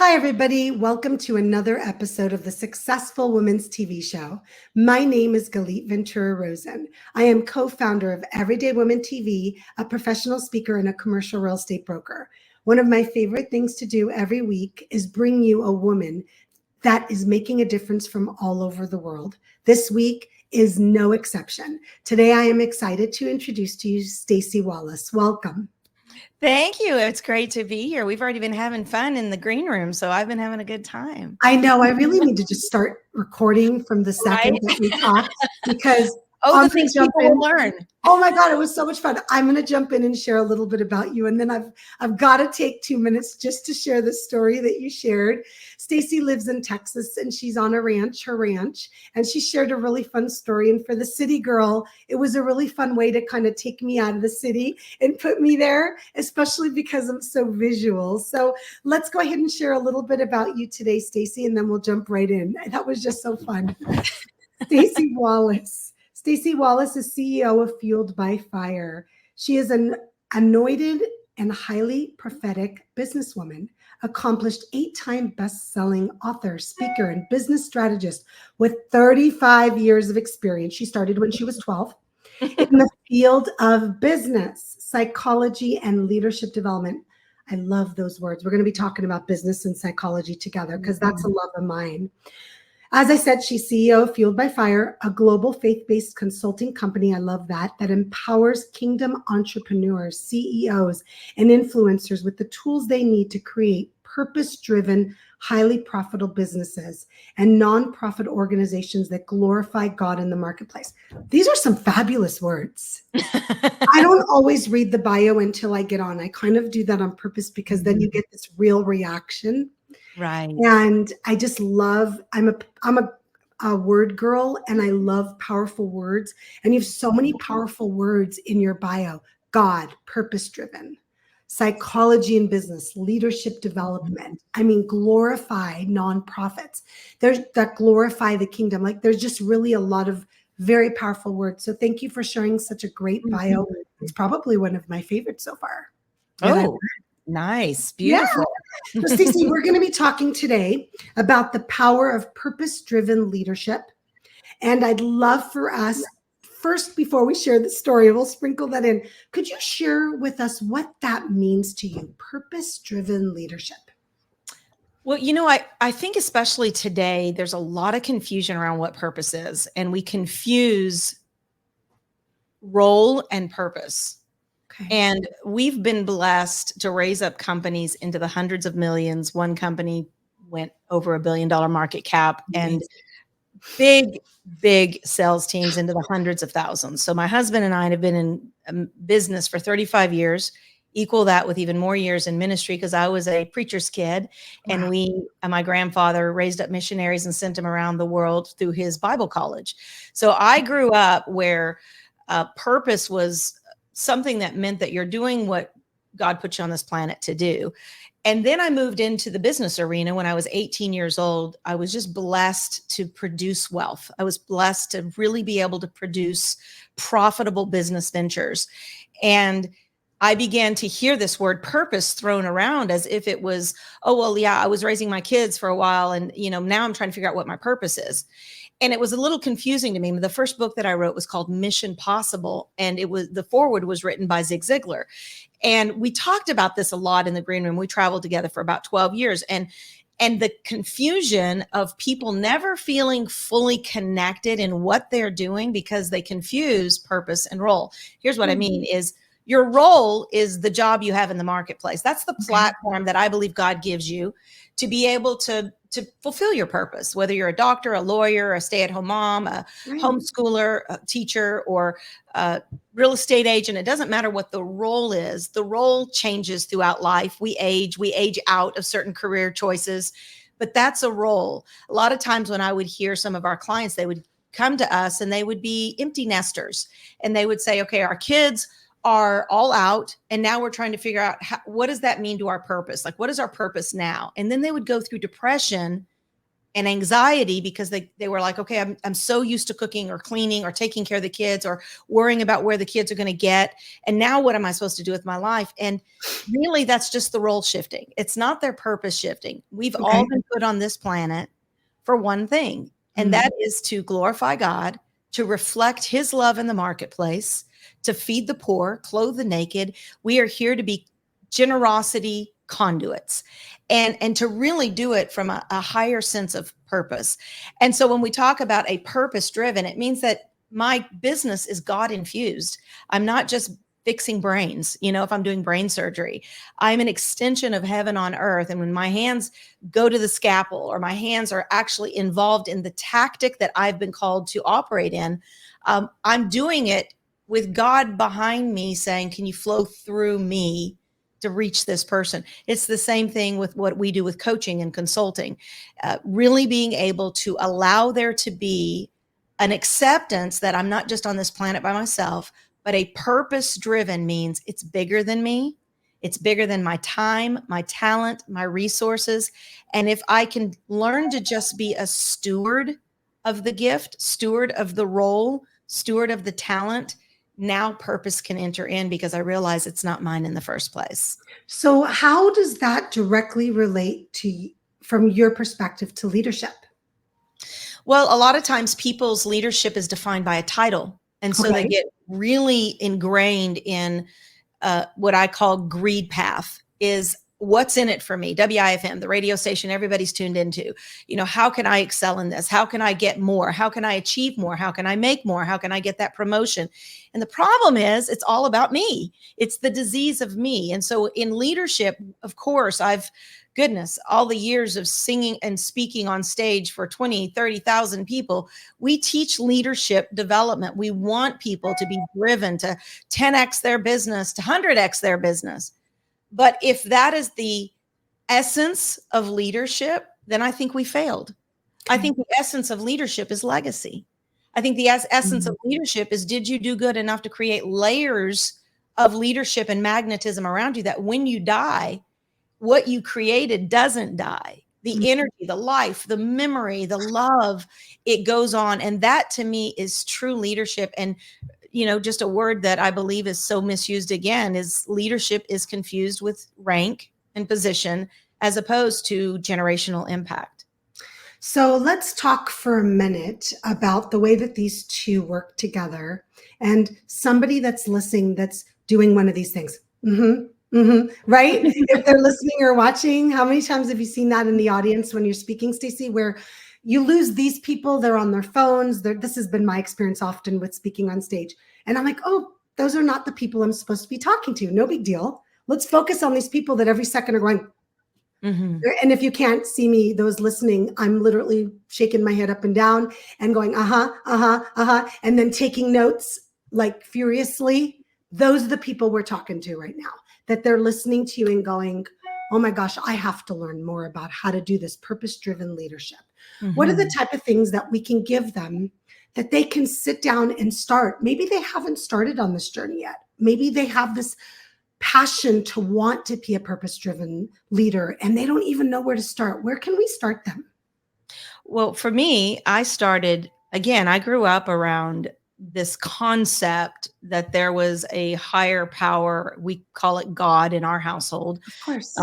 Hi, everybody. Welcome to another episode of the Successful Women's TV show. My name is Galit Ventura Rosen. I am co-founder of Everyday Women TV, a professional speaker and a commercial real estate broker. One of my favorite things to do every week is bring you a woman that is making a difference from all over the world. This week is no exception. Today, I am excited to introduce to you Staci Wallace. Welcome. Thank you. It's great to be here. We've already been having fun in the green room, so I've been having a good time. I know. I really need to just start recording from the second that we talk because the things people will learn. Oh my God, it was so much fun. I'm going to jump in and share a little bit about you. And then I've got to take 2 minutes just to share the story that you shared. Staci lives in Texas and she's on her ranch, and she shared a really fun story. And for the city girl, it was a really fun way to kind of take me out of the city and put me there, especially because I'm so visual. So let's go ahead and share a little bit about you today, Staci, and then we'll jump right in. That was just so fun. Staci Wallace. Staci Wallace is CEO of Fueled by Fire. She is an anointed and highly prophetic businesswoman, accomplished 8-time best-selling author, speaker, and business strategist with 35 years of experience. She started when she was 12 in the field of business, psychology, and leadership development. I love those words. We're going to be talking about business and psychology together because that's a love of mine. As I said, she's CEO of Fueled by Fire, a global faith-based consulting company. I love that empowers kingdom entrepreneurs, CEOs, and influencers with the tools they need to create purpose-driven, highly profitable businesses and nonprofit organizations that glorify God in the marketplace. These are some fabulous words. I don't always read the bio until I get on. I kind of do that on purpose because then you get this real reaction. Right. And I just love, I'm a word girl and I love powerful words. And you have so many powerful words in your bio: God, purpose-driven, psychology and business, leadership development. I mean, glorify nonprofits. There's that glorify the kingdom. Like there's just really a lot of very powerful words. So thank you for sharing such a great bio. It's probably one of my favorites so far. Nice. Beautiful. Yeah. So Staci, we're going to be talking today about the power of purpose-driven leadership. And I'd love for us, first, before we share the story, we'll sprinkle that in. Could you share with us what that means to you, purpose-driven leadership? Well, I think especially today, there's a lot of confusion around what purpose is, and we confuse role and purpose. And we've been blessed to raise up companies into the hundreds of millions. One company went over $1 billion market cap, and big sales teams into the hundreds of thousands. So my husband and I have been in business for 35 years, equal that with even more years in ministry because I was a preacher's kid. Wow. And my grandfather raised up missionaries and sent them around the world through his Bible college. So I grew up where purpose was something that meant that you're doing what God put you on this planet to do. And then I moved into the business arena when I was 18 years old. I was just blessed to produce wealth. I was blessed to really be able to produce profitable business ventures. And I began to hear this word purpose thrown around as if it was, I was raising my kids for a while. And, now I'm trying to figure out what my purpose is. And it was a little confusing to me. The first book that I wrote was called Mission Possible. And the foreword was written by Zig Ziglar. And we talked about this a lot in the green room. We traveled together for about 12 years. And the confusion of people never feeling fully connected in what they're doing because they confuse purpose and role. Here's what I mean is your role is the job you have in the marketplace. That's the platform that I believe God gives you to be able to fulfill your purpose, whether you're a doctor, a lawyer, a stay-at-home mom, a homeschooler, a teacher, or a real estate agent. It doesn't matter what the role is. The role changes throughout life. We age out of certain career choices, but that's a role. A lot of times when I would hear some of our clients, they would come to us and they would be empty nesters and they would say, okay, our kids are all out. And now we're trying to figure out what does that mean to our purpose? Like, what is our purpose now? And then they would go through depression and anxiety because they were like, okay, I'm so used to cooking or cleaning or taking care of the kids or worrying about where the kids are going to get. And now what am I supposed to do with my life? And really, that's just the role shifting. It's not their purpose shifting. We've all been put on this planet for one thing, and that is to glorify God, to reflect his love in the marketplace, to feed the poor, clothe the naked. We are here to be generosity conduits and to really do it from a higher sense of purpose. And so when we talk about a purpose driven, it means that my business is God infused. I'm not just fixing brains. If I'm doing brain surgery, I'm an extension of heaven on earth. And when my hands go to the scalpel or my hands are actually involved in the tactic that I've been called to operate in, I'm doing it with God behind me saying, can you flow through me to reach this person? It's the same thing with what we do with coaching and consulting, really being able to allow there to be an acceptance that I'm not just on this planet by myself, but a purpose driven means it's bigger than me. It's bigger than my time, my talent, my resources. And if I can learn to just be a steward of the gift, steward of the role, steward of the talent, now purpose can enter in because I realize it's not mine in the first place. So how does that directly relate to, from your perspective, to leadership? Well, a lot of times people's leadership is defined by a title. And so they get really ingrained in what I call greed path, is what's in it for me? WIFM, the radio station everybody's tuned into. How can I excel in this? How can I get more? How can I achieve more? How can I make more? How can I get that promotion? And the problem is it's all about me. It's the disease of me. And so in leadership, of course, all the years of singing and speaking on stage for 20, 30,000 people, we teach leadership development. We want people to be driven to 10x their business, to 100x their business. But if that is the essence of leadership, then I think we failed. I think the essence of leadership is legacy. I think the essence of leadership is, did you do good enough to create layers of leadership and magnetism around you that when you die, what you created doesn't die. The energy, the life, the memory, the love, it goes on. And that to me is true leadership. And just a word that I believe is so misused again is leadership is confused with rank and position as opposed to generational impact. So let's talk for a minute about the way that these two work together, and somebody that's listening that's doing one of these things. Right? If they're listening or watching, how many times have you seen that in the audience when you're speaking, Staci, where you lose these people, they're on their phones. This has been my experience often with speaking on stage. And I'm like, oh, those are not the people I'm supposed to be talking to. No big deal. Let's focus on these people that every second are going. And if you can't see me, those listening, I'm literally shaking my head up and down and going, and then taking notes like furiously. Those are the people we're talking to right now, that they're listening to you and going, oh my gosh, I have to learn more about how to do this purpose-driven leadership. What are the type of things that we can give them that they can sit down and start? Maybe they haven't started on this journey yet. Maybe they have this passion to want to be a purpose-driven leader and they don't even know where to start. Where can we start them? Well, for me, I grew up around this concept that there was a higher power, we call it God in our household, Of course.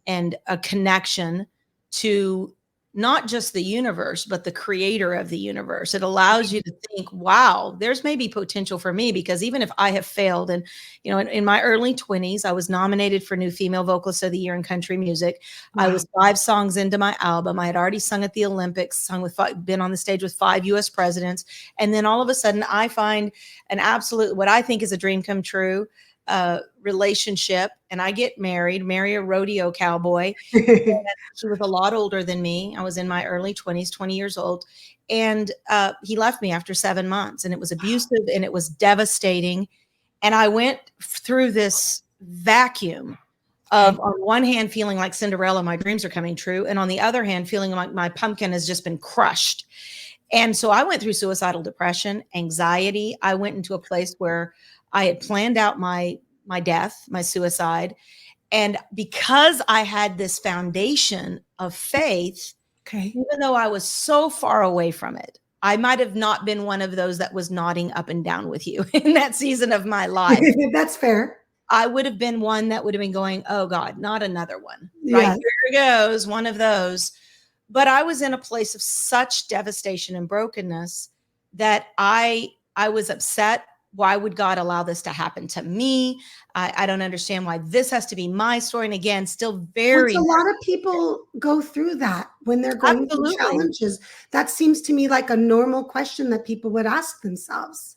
and a connection to not just the universe, but the creator of the universe. It allows you to think, wow, there's maybe potential for me, because even if I have failed, and, in my early 20s, I was nominated for New Female Vocalist of the Year in country music. Wow. I was 5 songs into my album. I had already sung at the Olympics, been on the stage with 5 US presidents. And then all of a sudden I find an absolute, what I think is a dream come true, relationship, and I get marry a rodeo cowboy. He was a lot older than me. I was in my early 20s, 20 years old. And he left me after 7 months, and it was abusive and it was devastating. And I went through this vacuum of, on one hand, feeling like Cinderella, my dreams are coming true. And on the other hand, feeling like my pumpkin has just been crushed. And so I went through suicidal depression, anxiety. I went into a place where I had planned out my death, my suicide. And because I had this foundation of faith, Okay. Even though I was so far away from it. I might have not been one of those that was nodding up and down with you in that season of my life. That's fair. I would have been one that would have been going, oh God, not another one, right? Yes. Here goes, one of those. But I was in a place of such devastation and brokenness that I was upset. Why would God allow this to happen to me? I don't understand why this has to be my story. And again, still Which very a lot of people go through that when they're going through absolutely. challenges. That seems to me like a normal question that people would ask themselves.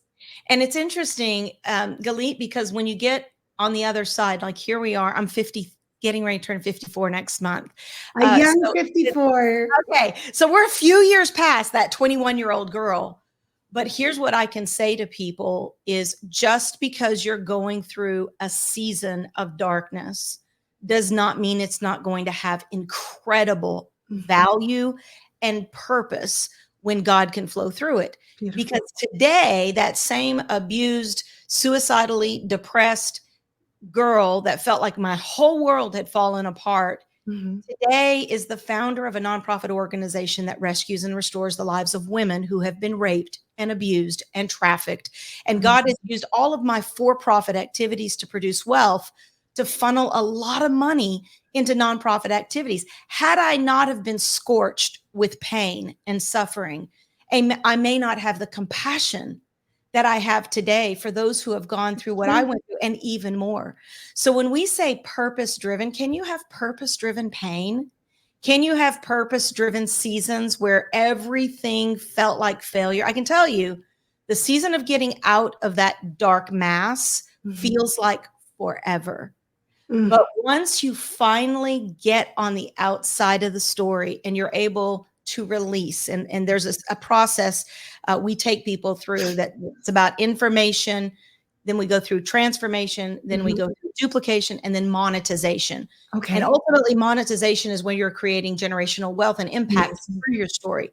And it's interesting, Galit, because when you get on the other side, like here we are, I'm 50, getting ready to turn 54 next month. A young So 54. okay, so we're a few years past that 21-year-old girl. But here's what I can say to people is just because you're going through a season of darkness does not mean it's not going to have incredible value and purpose when God can flow through it. Beautiful. Because today, that same abused, suicidally depressed girl that felt like my whole world had fallen apart today is the founder of a nonprofit organization that rescues and restores the lives of women who have been raped and abused and trafficked. And God has used all of my for-profit activities to produce wealth to funnel a lot of money into nonprofit activities. Had I not have been scorched with pain and suffering, I may not have the compassion that I have today for those who have gone through what I went through and even more. So when we say purpose-driven, can you have purpose-driven pain? Can you have purpose-driven seasons where everything felt like failure? I can tell you the season of getting out of that dark mass feels like forever. But once you finally get on the outside of the story and you're able to release, and there's a process we take people through that it's about information, then we go through transformation, then we go through duplication, and then monetization. Okay. And ultimately, monetization is when you're creating generational wealth and impact through your story.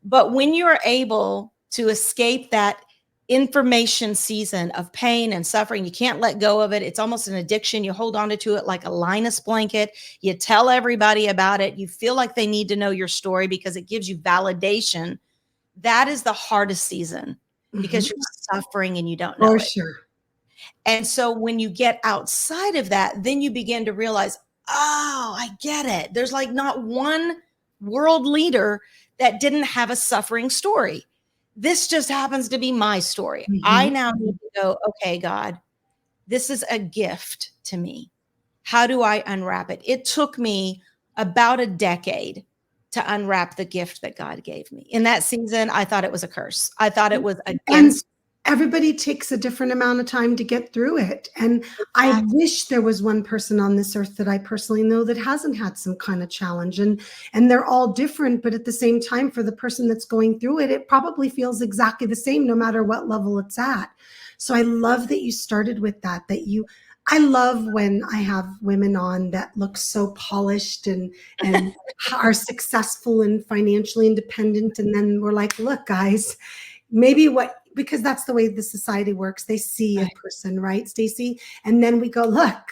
But when you're able to escape that information season of pain and suffering, you can't let go of it. It's almost an addiction. You hold on to it like a Linus blanket. You tell everybody about it. You feel like they need to know your story because it gives you validation. That is the hardest season because you're suffering and you don't know For it. sure. And so when you get outside of that, then you begin to realize, oh, I get it. There's like not one world leader that didn't have a suffering story. This just happens to be my story. I now need to go, okay, God, this is a gift to me. How do I unwrap it? It took me about a decade to unwrap the gift that God gave me. In that season, I thought it was a curse. I thought it was against. Everybody takes a different amount of time to get through it. And I wish there was one person on this earth that I personally know that hasn't had some kind of challenge. And they're all different, but at the same time, for the person that's going through it, it probably feels exactly the same no matter what level it's at. So I love that you started with that, I love when I have women on that look so polished and are successful and financially independent. And then we're like, look, guys, because that's the way the society works. They see a person, right, Staci? And then we go, look,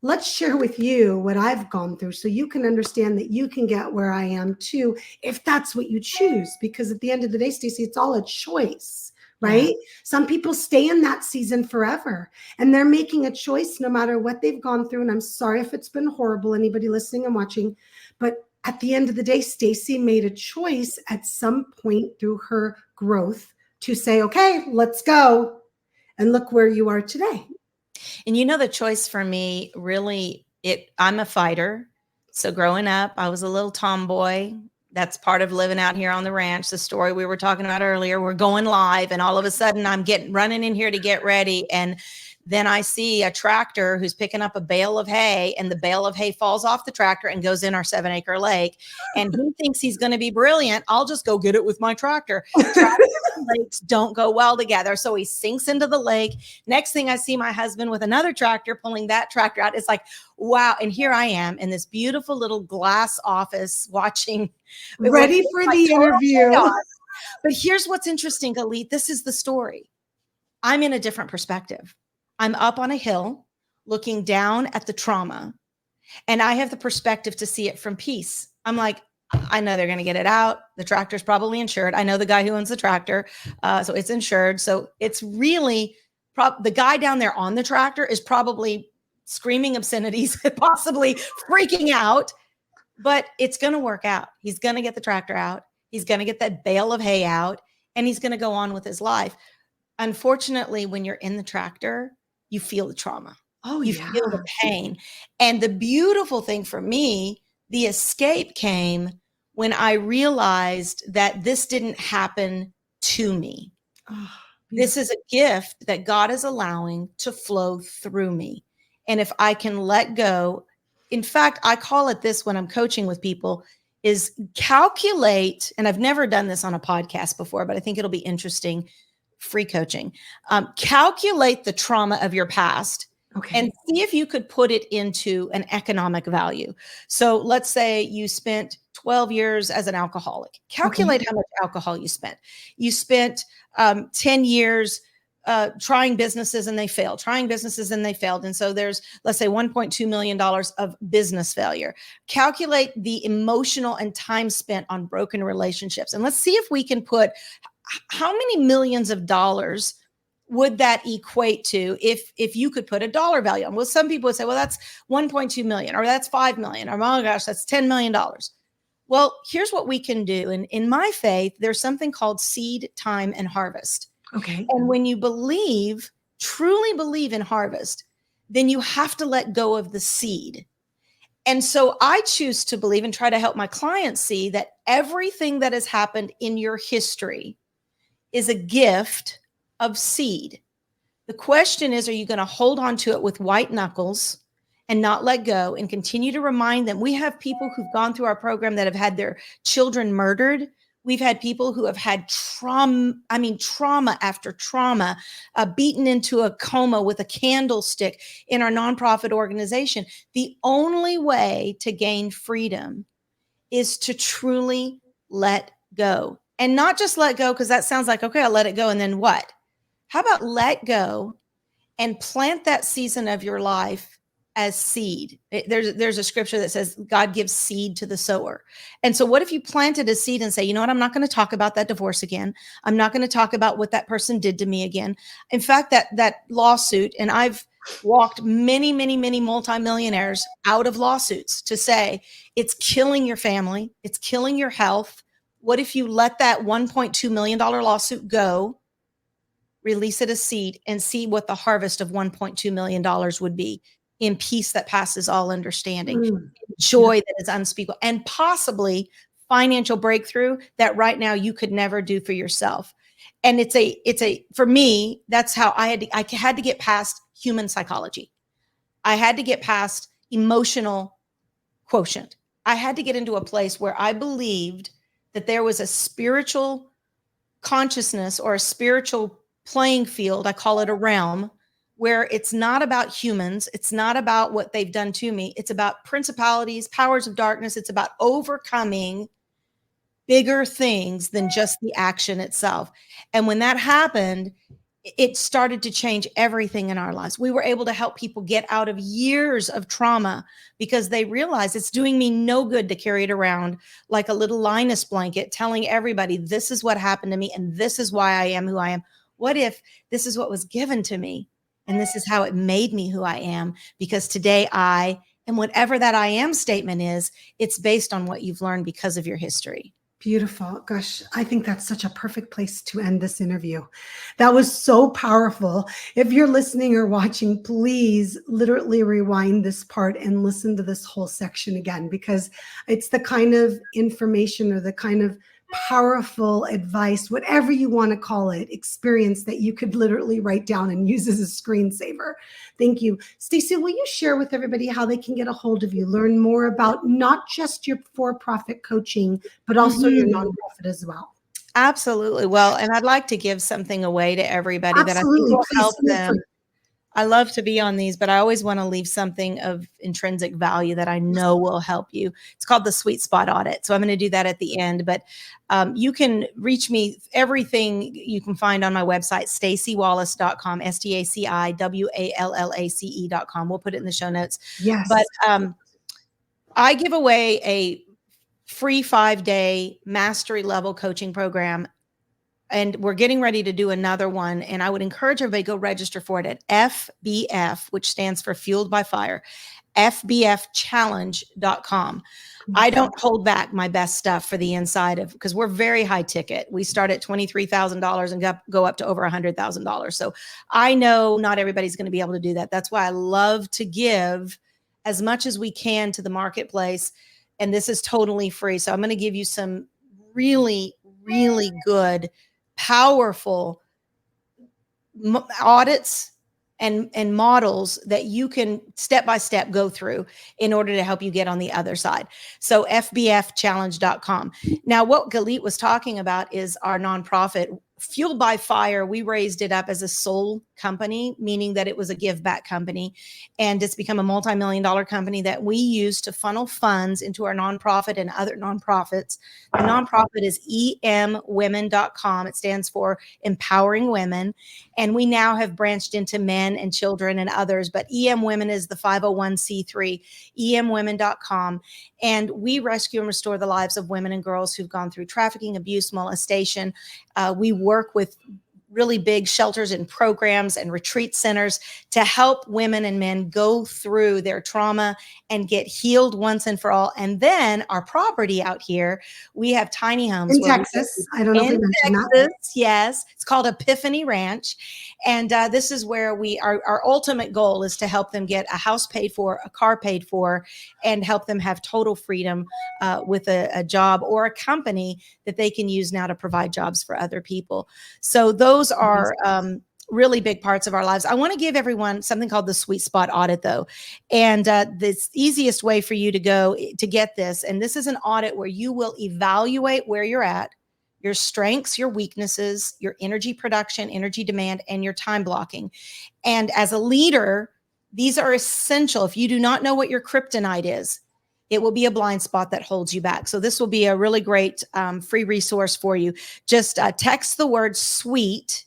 let's share with you what I've gone through so you can understand that you can get where I am too, if that's what you choose. Because at the end of the day, Staci, it's all a choice, right? Yeah. Some people stay in that season forever and they're making a choice no matter what they've gone through. And I'm sorry if it's been horrible, anybody listening and watching, but at the end of the day, Staci made a choice at some point through her growth to say, okay, let's go. And look where you are today. And you know, the choice for me, really, I'm a fighter. So growing up, I was a little tomboy. That's part of living out here on the ranch. The story we were talking about earlier, we're going live and all of a sudden I'm running in here to get ready. And then I see a tractor who's picking up a bale of hay and the bale of hay falls off the tractor and goes in our 7-acre lake. And he thinks he's going to be brilliant. I'll just go get it with my tractor. Tractors and lakes don't go well together. So he sinks into the lake. Next thing I see my husband with another tractor pulling that tractor out. It's like, wow. And here I am in this beautiful little glass office watching. Ready for the interview. Chaos. But here's what's interesting, Galit. This is the story. I'm in a different perspective. I'm up on a hill looking down at the trauma and I have the perspective to see it from peace. I'm like, I know they're going to get it out. The tractor's probably insured. I know the guy who owns the tractor. So it's insured. So it's really the guy down there on the tractor is probably screaming obscenities, possibly freaking out, but it's going to work out. He's going to get the tractor out. He's going to get that bale of hay out, and he's going to go on with his life. Unfortunately, when you're in the tractor, you feel the trauma. Oh, you yeah. feel the pain. And the beautiful thing for me, the escape came when I realized that this didn't happen to me. Oh, this is a gift that God is allowing to flow through me. And if I can let go, in fact, I call it this when I'm coaching with people, is calculate, and I've never done this on a podcast before, but I think it'll be interesting, free coaching. Calculate the trauma of your past. Okay. And see if you could put it into an economic value. So let's say you spent 12 years as an alcoholic. Calculate how much alcohol you spent. You spent 10 years trying businesses and they failed, And so there's, let's say, $1.2 million of business failure. Calculate the emotional and time spent on broken relationships. And let's see if we can put how many millions of dollars would that equate to if you could put a dollar value on? Well, some people would say, well, that's 1.2 million, or that's 5 million, or oh my gosh, that's $10 million. Well, here's what we can do. And in my faith, there's something called seed, time, and harvest. Okay. And when you truly believe in harvest, then you have to let go of the seed. And so I choose to believe and try to help my clients see that everything that has happened in your history is a gift of seed. The question is, are you going to hold on to it with white knuckles and not let go and continue to remind them? We have people who've gone through our program that have had their children murdered. We've had people who have had trauma after trauma, beaten into a coma with a candlestick in our nonprofit organization. The only way to gain freedom is to truly let go. And not just let go, because that sounds like, okay, I'll let it go. And then what? How about let go and plant that season of your life as seed? There's a scripture that says God gives seed to the sower. And so what if you planted a seed and say, you know what, I'm not going to talk about that divorce again. I'm not going to talk about what that person did to me again. In fact, that lawsuit, and I've walked many, many, many multimillionaires out of lawsuits to say it's killing your family. It's killing your health. What if you let that $1.2 million lawsuit go? Release it as seed and see what the harvest of $1.2 million would be in peace that passes all understanding, joy that is unspeakable, and possibly financial breakthrough that right now you could never do for yourself. And for me, that's how I had to get past human psychology. I had to get past emotional quotient. I had to get into a place where I believed that there was a spiritual consciousness or a spiritual playing field, I call it a realm, where it's not about humans. It's not about what they've done to me. It's about principalities, powers of darkness. It's about overcoming bigger things than just the action itself. And when that happened, it started to change everything in our lives. We were able to help people get out of years of trauma because they realized it's doing me no good to carry it around like a little Linus blanket, telling everybody this is what happened to me and this is why I am who I am. What if this is what was given to me and this is how it made me who I am? Because today I am whatever that I am statement is, it's based on what you've learned because of your history. Beautiful. Gosh, I think that's such a perfect place to end this interview. That was so powerful. If you're listening or watching, please literally rewind this part and listen to this whole section again, because it's the kind of information or the kind of powerful advice, whatever you want to call it, experience that you could literally write down and use as a screensaver. Thank you. Staci, will you share with everybody how they can get a hold of you, learn more about not just your for-profit coaching, but also your nonprofit as well? Absolutely. Well, and I'd like to give something away to everybody that I think Absolutely. will Please help feel them. free. I love to be on these, but I always want to leave something of intrinsic value that I know will help you. It's called the sweet spot audit. So I'm going to do that at the end, but you can reach me. Everything you can find on my website, staciwallace.com, STACIWALLACE.com. We'll put it in the show notes. Yes. But I give away a free 5-day mastery level coaching program. And we're getting ready to do another one. And I would encourage everybody to go register for it at FBF, which stands for Fueled by Fire, FBFchallenge.com. I don't hold back my best stuff for the inside of, because we're very high ticket. We start at $23,000 and go up to over $100,000. So I know not everybody's going to be able to do that. That's why I love to give as much as we can to the marketplace. And this is totally free. So I'm going to give you some really, really good, powerful audits and models that you can step by step go through in order to help you get on the other side. So FBFchallenge.com. Now, what Galit was talking about is our nonprofit, Fueled by Fire. We raised it up as a soul company, meaning that it was a give back company. And it's become a multi-million-dollar company that we use to funnel funds into our nonprofit and other nonprofits. The nonprofit is emwomen.com. It stands for Empowering Women. And we now have branched into men and children and others, but EM Women is the 501c3, emwomen.com. And we rescue and restore the lives of women and girls who've gone through trafficking, abuse, molestation. We work with really big shelters and programs and retreat centers to help women and men go through their trauma and get healed once and for all. And then our property out here, we have tiny homes in Texas. I don't know if we mentioned that. Yes, it's called Epiphany Ranch. And this is where our ultimate goal is to help them get a house paid for, a car paid for, and help them have total freedom with a job or a company that they can use now to provide jobs for other people. So those are really big parts of our lives. I want to give everyone something called the Sweet Spot Audit, though. And the easiest way for you to go to get this, and this is an audit where you will evaluate where you're at, your strengths, your weaknesses, your energy production, energy demand, and your time blocking. And as a leader, these are essential. If you do not know what your kryptonite is, it will be a blind spot that holds you back. So this will be a really great free resource for you. Just text the word SWEET,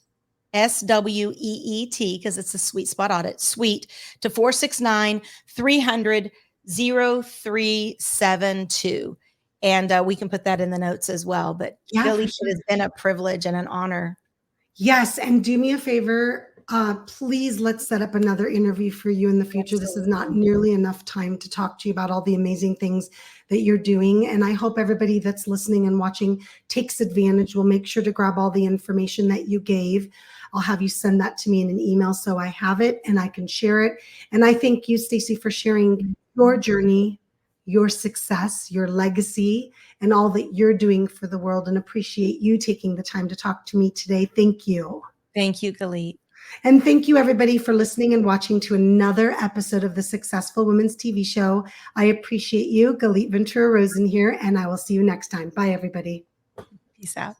SWEET, because it's a Sweet Spot Audit, SWEET, to 469-300-0372. And we can put that in the notes as well. But Billy, it has been a privilege and an honor. Yes. And do me a favor. Please, let's set up another interview for you in the future. This is not nearly enough time to talk to you about all the amazing things that you're doing. And I hope everybody that's listening and watching takes advantage. We'll make sure to grab all the information that you gave. I'll have you send that to me in an email so I have it and I can share it. And I thank you, Staci, for sharing your journey, your success, your legacy, and all that you're doing for the world, and appreciate you taking the time to talk to me today. Thank you. Thank you, Galit. And thank you, everybody, for listening and watching to another episode of the Successful Women's TV show. I appreciate you. Galit Ventura Rosen here, and I will see you next time. Bye, everybody. Peace out.